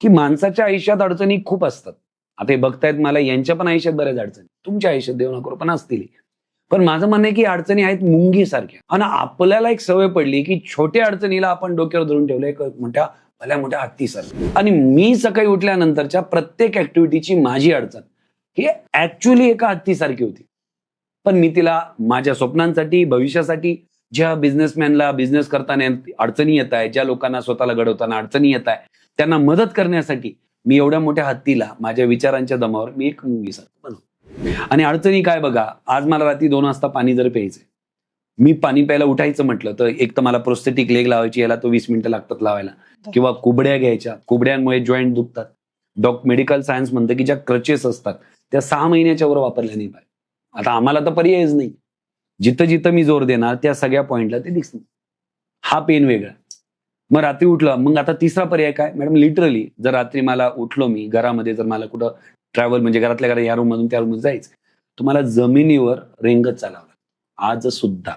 की माणसाच्या आयुष्यात अडचणी खूप असतात. आता हे बघतायत मला, यांच्या पण आयुष्यात बऱ्याच अडचणी, तुमच्या आयुष्यात देव ना करो पण असतील. पण माझं म्हणणं आहे की अडचणी आहेत मुंगीसारख्या, आणि आपल्याला एक सवय पडली की छोट्या अडचणीला आपण डोक्यावर धरून ठेवलं एक मोठ्या भल्या मोठ्या हत्तीसारखं. आणि मी सकाळी उठल्यानंतरच्या प्रत्येक ऍक्टिव्हिटीची माझी अडचण ही ऍक्च्युअली एका हत्तीसारखी होती. पण मी तिला माझ्या स्वप्नांसाठी, भविष्यासाठी, ज्या बिझनेसमॅनला बिझनेस करताना अडचणी येत आहे, ज्या लोकांना स्वतःला घडवताना अडचणी येत आहे, त्यांना मदत करण्यासाठी मी एवढ्या मोठ्या हत्तीला माझ्या विचारांच्या दमावर मी एक मुंगीसारखं बनवतो. आणि अडचणी काय बघा, आज मला रात्री 2 वाजता पाणी जर प्यायचंय, मी पाणी प्यायला उठायचं म्हटलं तर एक तर मला प्रोस्थेटिक लेग लावायची, याला तो 20 मिनिटं लागतात लावायला, किंवा कुबड्या घ्यायच्या, कुबड्यांमुळे जॉईंट दुखतात. मेडिकल सायन्स म्हणतं की ज्या क्रचेस असतात त्या 6 महिन्याच्या वर वापरल्या नाही पाहिजे. आता आम्हाला तर पर्यायच नाही. जिथं जिथं मी जोर देणार त्या सगळ्या पॉइंटला ते दिसणार. हा पेन वेगळा. मग रात्री उठलं, मग आता तिसरा पर्याय काय मॅडम, लिटरली जर रात्री मला उठलो मी घरामध्ये, जर मला कुठं ट्रॅव्हल म्हणजे घरातल्या घरात या रूम मधून त्या रूम जायचं, तुम्हाला जमिनीवर रेंगत चालावं लागतं आज सुद्धा.